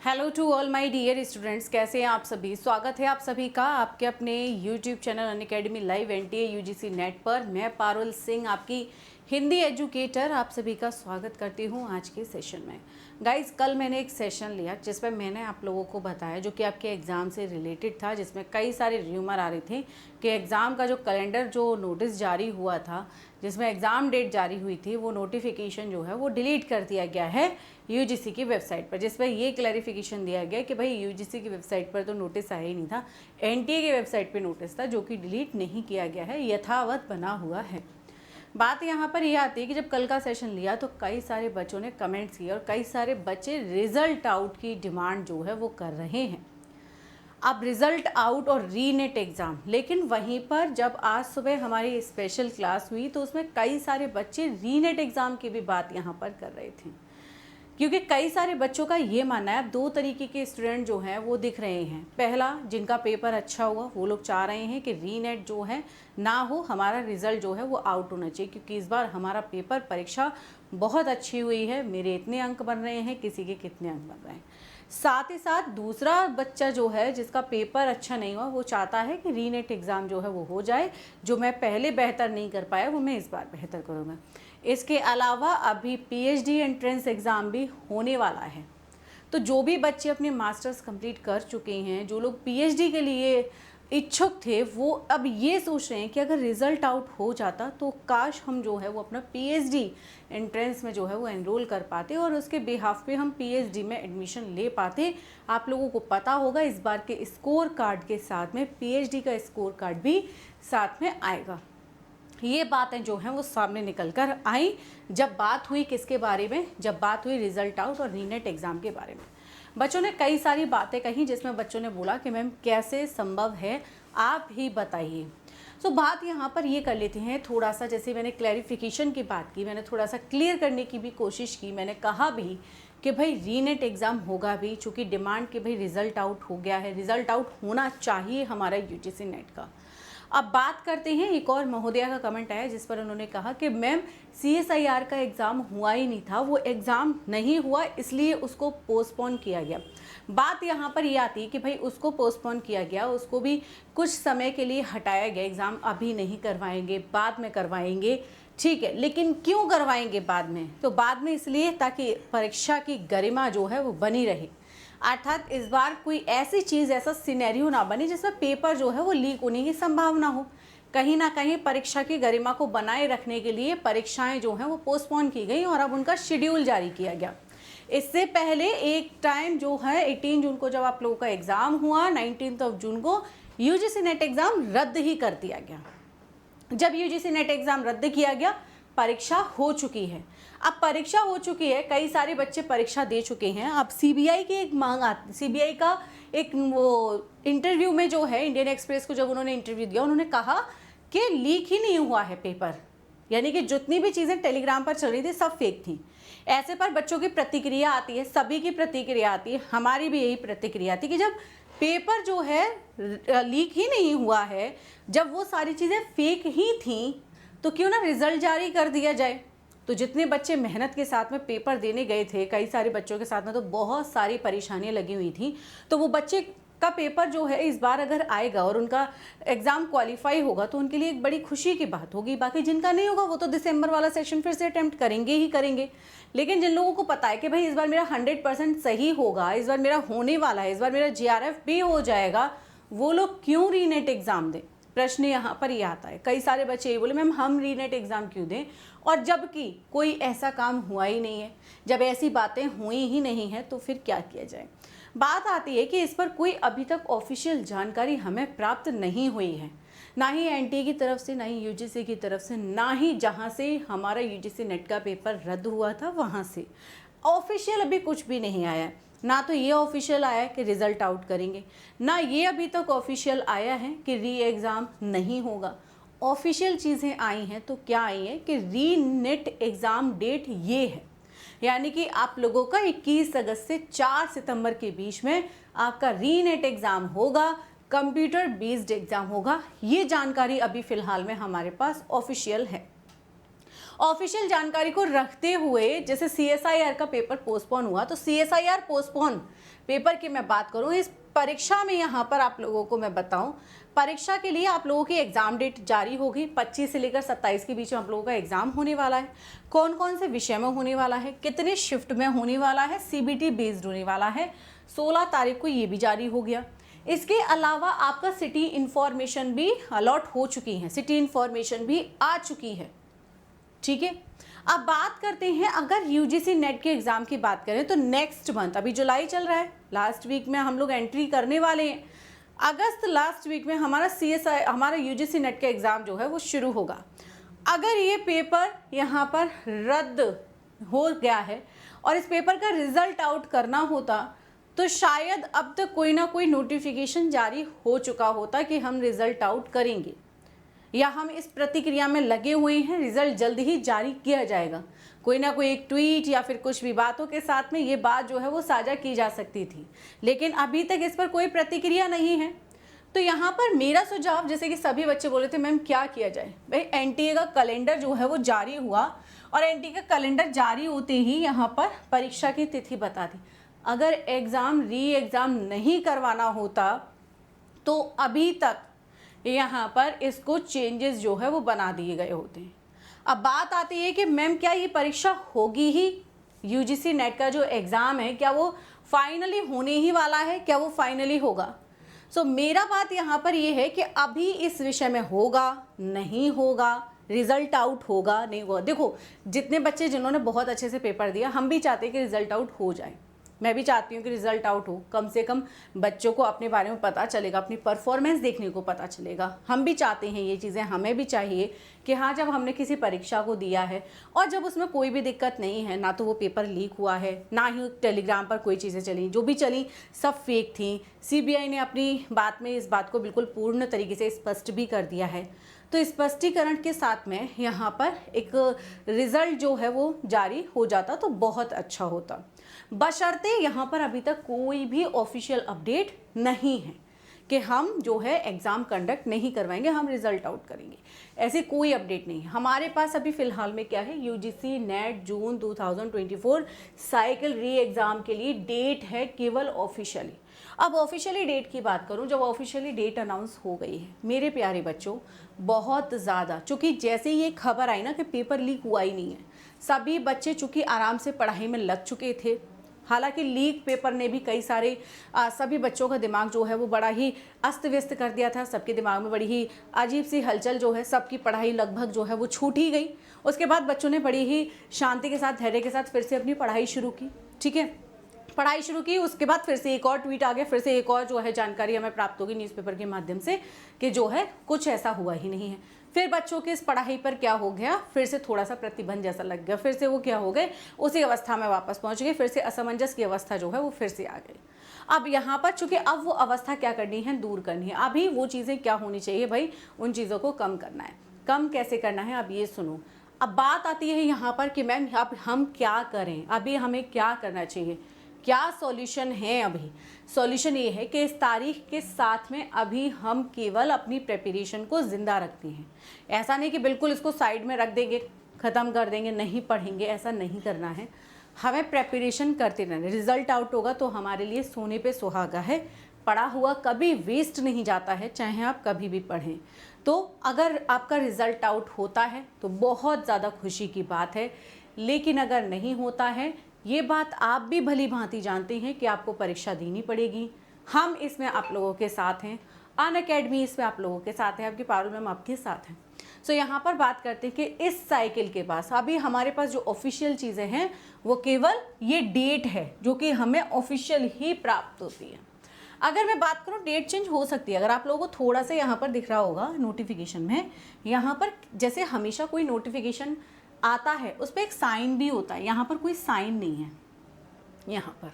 Hello to all my dear students, कैसे हैं आप सभी। स्वागत है आप सभी का आपके अपने YouTube channel Unacademy live NTA UGC net पर। मैं पारुल सिंह, आपकी हिंदी एजुकेटर, आप सभी का स्वागत करती हूं आज के सेशन में। गाइस, कल मैंने एक सेशन लिया जिसमें मैंने आप लोगों को बताया जो कि आपके एग्ज़ाम से रिलेटेड था, जिसमें कई सारे र्यूमर आ रहे थे कि एग्ज़ाम का जो कैलेंडर जो नोटिस जारी हुआ था, जिसमें एग्ज़ाम डेट जारी हुई थी, वो नोटिफिकेशन जो है वो डिलीट कर दिया गया है यूजीसी की वेबसाइट पर, जिसमें ये क्लैरिफिकेशन दिया गया कि भाई यूजीसी की वेबसाइट पर तो नोटिस आया ही नहीं था, एनटीए की वेबसाइट पे नोटिस था जो कि डिलीट नहीं किया गया है, यथावत बना हुआ है। बात यहाँ पर यह आती है कि जब कल का सेशन लिया तो कई सारे बच्चों ने कमेंट्स किए और कई सारे बच्चे रिजल्ट आउट की डिमांड जो है वो कर रहे हैं। अब रिजल्ट आउट और रीनेट एग्ज़ाम, लेकिन वहीं पर जब आज सुबह हमारी स्पेशल क्लास हुई तो उसमें कई सारे बच्चे रीनेट एग्ज़ाम की भी बात यहाँ पर कर रहे थे, क्योंकि कई सारे बच्चों का ये मानना है। अब दो तरीके के स्टूडेंट जो हैं वो दिख रहे हैं। पहला, जिनका पेपर अच्छा हुआ, वो लोग चाह रहे हैं कि रीनेट जो है ना हो, हमारा रिज़ल्ट जो है वो आउट होना चाहिए, क्योंकि इस बार हमारा पेपर परीक्षा बहुत अच्छी हुई है, मेरे इतने अंक बन रहे हैं, किसी के कितने अंक बन रहे हैं। साथ ही साथ दूसरा बच्चा जो है जिसका पेपर अच्छा नहीं हुआ, वो चाहता है कि रीनेट एग्ज़ाम जो है वो हो जाए, जो मैं पहले बेहतर नहीं कर पाया वो मैं इस बार बेहतर करूँगा। इसके अलावा अभी पीएचडी एंट्रेंस एग्ज़ाम भी होने वाला है, तो जो भी बच्चे अपने मास्टर्स कंप्लीट कर चुके हैं, जो लोग पीएचडी के लिए इच्छुक थे, वो अब ये सोच रहे हैं कि अगर रिज़ल्ट आउट हो जाता तो काश हम जो है वो अपना पीएचडी एंट्रेंस में जो है वो एनरोल कर पाते और उसके बिहाफ पे हम पीएचडी में एडमिशन ले पाते। आप लोगों को पता होगा इस बार के स्कोर कार्ड के साथ में पीएचडी का स्कोर कार्ड भी साथ में आएगा। ये बातें जो हैं वो सामने निकल कर आई जब बात हुई किसके बारे में, जब बात हुई रिजल्ट आउट और रीनेट एग्ज़ाम के बारे में। बच्चों ने कई सारी बातें कही जिसमें बच्चों ने बोला कि मैम कैसे संभव है, आप ही बताइए। सो बात यहाँ पर ये कर लेते हैं थोड़ा सा, जैसे मैंने क्लैरिफिकेशन की बात की, मैंने थोड़ा सा क्लियर करने की भी कोशिश की। मैंने कहा भी कि भाई रीनेट एग्ज़ाम होगा भी, चूँकि डिमांड कि भाई रिज़ल्ट आउट हो गया है, रिज़ल्ट आउट होना चाहिए हमारा यूजीसी नेट का। अब बात करते हैं, एक और महोदया का कमेंट आया जिस पर उन्होंने कहा कि मैम सीएसआईआर का एग्ज़ाम हुआ ही नहीं था, वो एग्ज़ाम नहीं हुआ इसलिए उसको पोस्टपोन किया गया। बात यहाँ पर ये आती है कि भाई उसको पोस्टपोन किया गया, उसको भी कुछ समय के लिए हटाया गया, एग्ज़ाम अभी नहीं करवाएंगे, बाद में करवाएंगे, ठीक है, लेकिन क्यों करवाएंगे बाद में? तो बाद में इसलिए ताकि परीक्षा की गरिमा जो है वो बनी रहे, अर्थात इस बार कोई ऐसी चीज़, ऐसा सिनेरियो ना बने जिसमें पेपर जो है वो लीक होने की संभावना हो। कहीं ना कहीं परीक्षा की गरिमा को बनाए रखने के लिए परीक्षाएं जो हैं वो पोस्टपोन की गई और अब उनका शेड्यूल जारी किया गया। इससे पहले एक टाइम जो है 18 जून को जब आप लोगों का एग्ज़ाम हुआ, 19 जून को यूजीसी नेट एग्ज़ाम रद्द ही कर दिया गया। जब यूजीसी नेट एग्ज़ाम रद्द किया गया, परीक्षा हो चुकी है। अब परीक्षा हो चुकी है, कई सारे बच्चे परीक्षा दे चुके हैं। अब सीबीआई की एक मांग आती, सीबीआई का एक वो इंटरव्यू में जो है, इंडियन एक्सप्रेस को जब उन्होंने इंटरव्यू दिया, उन्होंने कहा कि लीक ही नहीं हुआ है पेपर, यानी कि जितनी भी चीज़ें टेलीग्राम पर चल रही थी सब फेक थी। ऐसे पर बच्चों की प्रतिक्रिया आती है, सभी की प्रतिक्रिया आती है, हमारी भी यही प्रतिक्रिया आती है कि जब पेपर जो है लीक ही नहीं हुआ है, जब वो सारी चीज़ें फेक ही थी, तो क्यों ना रिज़ल्ट जारी कर दिया जाए। तो जितने बच्चे मेहनत के साथ में पेपर देने गए थे, कई सारे बच्चों के साथ में तो बहुत सारी परेशानियां लगी हुई थी, तो वो बच्चे का पेपर जो है इस बार अगर आएगा और उनका एग्ज़ाम क्वालिफाई होगा तो उनके लिए एक बड़ी खुशी की बात होगी। बाकी जिनका नहीं होगा वो तो दिसंबर वाला सेशन फिर से अटैम्प्ट करेंगे ही करेंगे। लेकिन जिन लोगों को पता है कि भाई इस बार मेरा 100% सही होगा, इस बार मेरा होने वाला है, इस बार मेरा जीआरएफ भी हो जाएगा, वो लोग क्यों रीनेट एग्ज़ाम दें? प्रश्न यहाँ पर ये आता है। कई सारे बच्चे ये बोले मैम हम रीनेट एग्ज़ाम क्यों दें, और जबकि कोई ऐसा काम हुआ ही नहीं है, जब ऐसी बातें हुई ही नहीं हैं तो फिर क्या किया जाए। बात आती है कि इस पर कोई अभी तक ऑफिशियल जानकारी हमें प्राप्त नहीं हुई है, ना ही एनटीए की तरफ से, ना ही यूजीसी की तरफ से, ना ही जहाँ से हमारा यूजीसी नेट का पेपर रद्द हुआ था वहाँ से ऑफिशियल अभी कुछ भी नहीं आया है। ना तो ये ऑफिशियल आया है कि रिज़ल्ट आउट करेंगे, ना ये अभी तक ऑफिशियल आया है कि री एग्ज़ाम नहीं होगा। ऑफिशियल चीज़ें आई हैं तो क्या आई है कि री नेट एग्ज़ाम डेट ये है, यानी कि आप लोगों का 21 अगस्त से 4 सितंबर के बीच में आपका री नेट एग्ज़ाम होगा, कंप्यूटर बेस्ड एग्ज़ाम होगा। ये जानकारी अभी फ़िलहाल में हमारे पास ऑफिशियल है। ऑफिशियल जानकारी को रखते हुए जैसे CSIR का पेपर पोस्टपोन हुआ, तो CSIR पोस्टपोन पेपर की मैं बात करूं, इस परीक्षा में यहाँ पर आप लोगों को मैं बताऊं, परीक्षा के लिए आप लोगों की एग्जाम डेट जारी होगी। 25 से लेकर 27 के बीच में आप लोगों का एग्जाम होने वाला है। कौन कौन से विषय में होने वाला है, कितने शिफ्ट में होने वाला है, CBT बेस्ड होने वाला है। 16 तारीख को ये भी जारी हो गया। इसके अलावा आपका सिटी इंफॉर्मेशन भी अलॉट हो चुकी है, सिटी इंफॉर्मेशन भी आ चुकी है। ठीक है, अब बात करते हैं अगर UGC नेट के एग्जाम की बात करें तो नेक्स्ट मंथ, अभी जुलाई चल रहा है, लास्ट वीक में हम लोग एंट्री करने वाले हैं। अगस्त लास्ट वीक में हमारा UGC नेट का एग्जाम जो है वो शुरू होगा। अगर ये पेपर यहाँ पर रद्द हो गया है और इस पेपर का रिजल्ट आउट करना होता तो शायद अब तक कोई ना कोई नोटिफिकेशन जारी हो चुका होता कि हम रिजल्ट आउट करेंगे, या हम इस प्रतिक्रिया में लगे हुए हैं, रिजल्ट जल्द ही जारी किया जाएगा। कोई ना कोई एक ट्वीट या फिर कुछ भी बातों के साथ में ये बात जो है वो साझा की जा सकती थी, लेकिन अभी तक इस पर कोई प्रतिक्रिया नहीं है। तो यहाँ पर मेरा सुझाव, जैसे कि सभी बच्चे बोले थे मैम क्या किया जाए, भाई NTA का कैलेंडर जो है वो जारी हुआ और NTA का कैलेंडर जारी होते ही यहाँ पर परीक्षा की तिथि बता दी। अगर री एग्ज़ाम नहीं करवाना होता तो अभी तक यहाँ पर इसको चेंजेस जो है वो बना दिए गए होते हैं। अब बात आती है कि मैम क्या ये परीक्षा होगी ही, UGC नेट का जो एग्ज़ाम है क्या वो फाइनली होने ही वाला है, क्या वो फाइनली होगा? सो मेरा बात यहाँ पर ये है कि अभी इस विषय में होगा नहीं होगा, रिजल्ट आउट होगा नहीं होगा। देखो जितने बच्चे जिन्होंने बहुत अच्छे से पेपर दिया, हम भी चाहते हैं कि रिजल्ट आउट हो जाए, मैं भी चाहती हूँ कि रिजल्ट आउट हो, कम से कम बच्चों को अपने बारे में पता चलेगा, अपनी परफॉर्मेंस देखने को पता चलेगा। हम भी चाहते हैं ये चीज़ें, हमें भी चाहिए कि हाँ जब हमने किसी परीक्षा को दिया है और जब उसमें कोई भी दिक्कत नहीं है, ना तो वो पेपर लीक हुआ है, ना ही टेलीग्राम पर कोई चीज़ें चली, जो भी चली सब फेक थी। CBI ने अपनी बात में इस बात को बिल्कुल पूर्ण तरीके से स्पष्ट भी कर दिया है। तो स्पष्टीकरण के साथ में यहाँ पर एक रिज़ल्ट जो है वो जारी हो जाता तो बहुत अच्छा होता, बशर्ते यहाँ पर अभी तक कोई भी ऑफिशियल अपडेट नहीं है कि हम जो है एग्ज़ाम कंडक्ट नहीं करवाएंगे, हम रिज़ल्ट आउट करेंगे, ऐसी कोई अपडेट नहीं है हमारे पास। अभी फ़िलहाल में क्या है, UGC नेट जून 2024 साइकिल री एग्ज़ाम के लिए डेट है केवल ऑफिशियली। अब ऑफिशियली डेट की बात करूं, जब ऑफिशियली डेट अनाउंस हो गई है मेरे प्यारे बच्चों, बहुत ज़्यादा, चूँकि जैसे ये खबर आई ना कि पेपर लीक हुआ ही नहीं है, सभी बच्चे चूँकि आराम से पढ़ाई में लग चुके थे। हालांकि लीक पेपर ने भी कई सारे सभी बच्चों का दिमाग जो है वो बड़ा ही अस्त व्यस्त कर दिया था, सबके दिमाग में बड़ी ही अजीब सी हलचल जो है, सबकी पढ़ाई लगभग जो है वो छूट ही गई। उसके बाद बच्चों ने बड़ी ही शांति के साथ, धैर्य के साथ फिर से अपनी पढ़ाई शुरू की। ठीक है, पढ़ाई शुरू की, उसके बाद फिर से एक और ट्वीट आ गया, फिर से एक और जो है जानकारी हमें प्राप्त होगी न्यूज़पेपर के माध्यम से कि जो है कुछ ऐसा हुआ ही नहीं है। फिर बच्चों की इस पढ़ाई पर क्या हो गया, फिर से थोड़ा सा प्रतिबंध जैसा लग गया, फिर से वो क्या हो गए, उसी अवस्था में वापस पहुंच गए, फिर से असमंजस की अवस्था जो है वो फिर से आ गई। अब यहाँ पर चूंकि अब वो अवस्था क्या करनी है, दूर करनी है। अभी वो चीज़ें क्या होनी चाहिए भाई, उन चीज़ों को कम करना है। कम कैसे करना है, अब ये सुनो। अब बात आती है यहाँ पर कि मैम अब हम क्या करें, अभी हमें क्या करना चाहिए, क्या सॉल्यूशन है। अभी सॉल्यूशन ये है कि इस तारीख के साथ में अभी हम केवल अपनी प्रिपरेशन को ज़िंदा रखते हैं। ऐसा नहीं कि बिल्कुल इसको साइड में रख देंगे, ख़त्म कर देंगे, नहीं पढ़ेंगे, ऐसा नहीं करना है। हमें प्रिपरेशन करते रहना। रिज़ल्ट आउट होगा तो हमारे लिए सोने पे सुहागा है, पढ़ा हुआ कभी वेस्ट नहीं जाता है, चाहे आप कभी भी पढ़ें। तो अगर आपका रिज़ल्ट आउट होता है तो बहुत ज़्यादा खुशी की बात है, लेकिन अगर नहीं होता है, ये बात आप भी भली भांति जानते हैं कि आपको परीक्षा देनी पड़ेगी। हम इसमें आप लोगों के साथ हैं, अनअकैडमी इसमें आप लोगों के साथ है, आपकी पारुल मैम आपके साथ हैं। सो यहाँ पर बात करते हैं कि इस साइकिल के पास अभी हमारे पास जो ऑफिशियल चीज़ें हैं वो केवल ये डेट है जो कि हमें ऑफिशियल ही प्राप्त होती है। अगर मैं बात करूँ, डेट चेंज हो सकती है। अगर आप लोगों को थोड़ा सा यहाँ पर दिख रहा होगा नोटिफिकेशन में, यहाँ पर जैसे हमेशा कोई नोटिफिकेशन आता है उस पर एक साइन भी होता है, यहाँ पर कोई साइन नहीं है। यहाँ पर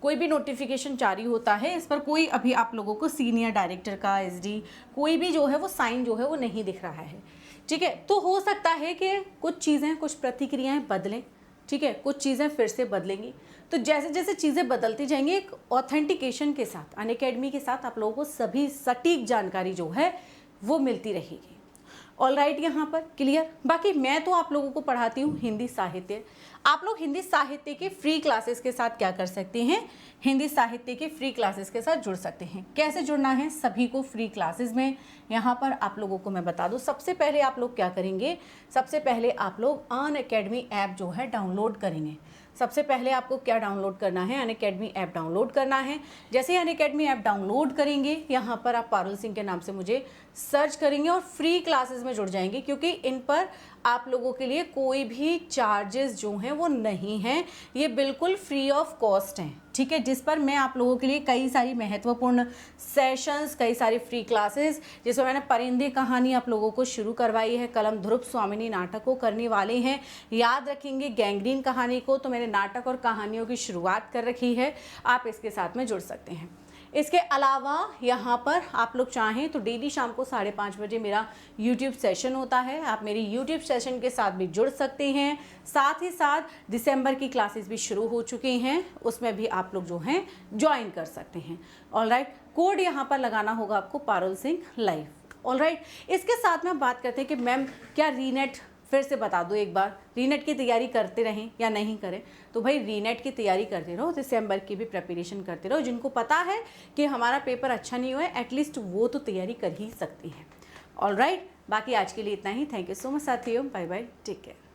कोई भी नोटिफिकेशन जारी होता है, इस पर कोई अभी आप लोगों को सीनियर डायरेक्टर का, SD कोई भी जो है वो साइन जो है वो नहीं दिख रहा है। ठीक है, तो हो सकता है कि कुछ चीज़ें, कुछ प्रतिक्रियाएं बदलें। ठीक है, कुछ चीज़ें फिर से बदलेंगी। तो जैसे जैसे चीज़ें बदलती जाएंगी, एक ऑथेंटिकेशन के साथ, अनअकैडमी के साथ आप लोगों को सभी सटीक जानकारी जो है वो मिलती रहेगी। ऑल राइट, यहाँ पर क्लियर। बाकी मैं तो आप लोगों को पढ़ाती हूँ हिंदी साहित्य। आप लोग हिंदी साहित्य की फ्री क्लासेस के साथ क्या कर सकते हैं, हिंदी साहित्य की फ्री क्लासेस के साथ जुड़ सकते हैं। कैसे जुड़ना है सभी को फ्री क्लासेस में, यहाँ पर आप लोगों को मैं बता दूँ। सबसे पहले आप लोग क्या करेंगे, सबसे पहले आप लोग अनअकैडमी ऐप जो है डाउनलोड करेंगे। सबसे पहले आपको क्या डाउनलोड करना है, अनअकैडमी ऐप डाउनलोड करना है। जैसे ही अनअकैडमी ऐप डाउनलोड करेंगे, यहाँ पर आप पारुल सिंह के नाम से मुझे सर्च करेंगे और फ्री क्लासेस में जुड़ जाएंगे, क्योंकि इन पर आप लोगों के लिए कोई भी चार्जेस जो हैं वो नहीं हैं, ये बिल्कुल फ्री ऑफ कॉस्ट हैं, ठीक है। जिस पर मैं आप लोगों के लिए कई सारी महत्वपूर्ण सेशंस, कई सारी फ्री क्लासेस, जिसमें मैंने परिंदे कहानी आप लोगों को शुरू करवाई है, कलम ध्रुव स्वामिनी नाटक को करने वाले हैं, याद रखेंगे गैंग्रीन कहानी को, तो मैंने नाटक और कहानियों की शुरुआत कर रखी है, आप इसके साथ में जुड़ सकते हैं। इसके अलावा यहाँ पर आप लोग चाहें तो डेली शाम को 5:30 बजे मेरा यूट्यूब सेशन होता है, आप मेरी यूट्यूब सेशन के साथ भी जुड़ सकते हैं। साथ ही साथ दिसंबर की क्लासेस भी शुरू हो चुकी हैं, उसमें भी आप लोग जो हैं ज्वाइन कर सकते हैं। ऑल राइट, कोड यहाँ पर लगाना होगा आपको Parul Singh live. All right, इसके साथ में बात करते हैं कि मैम क्या रीनेट, फिर से बता दो एक बार, रीनेट की तैयारी करते रहें या नहीं करें। तो भाई रीनेट की तैयारी करते रहो, दिसंबर की भी प्रिपरेशन करते रहो। जिनको पता है कि हमारा पेपर अच्छा नहीं हुआ है, एटलीस्ट वो तो तैयारी कर ही सकती है। ऑल राइट, बाकी आज के लिए इतना ही। थैंक यू सो मच साथियों, बाय बाय, टेक केयर।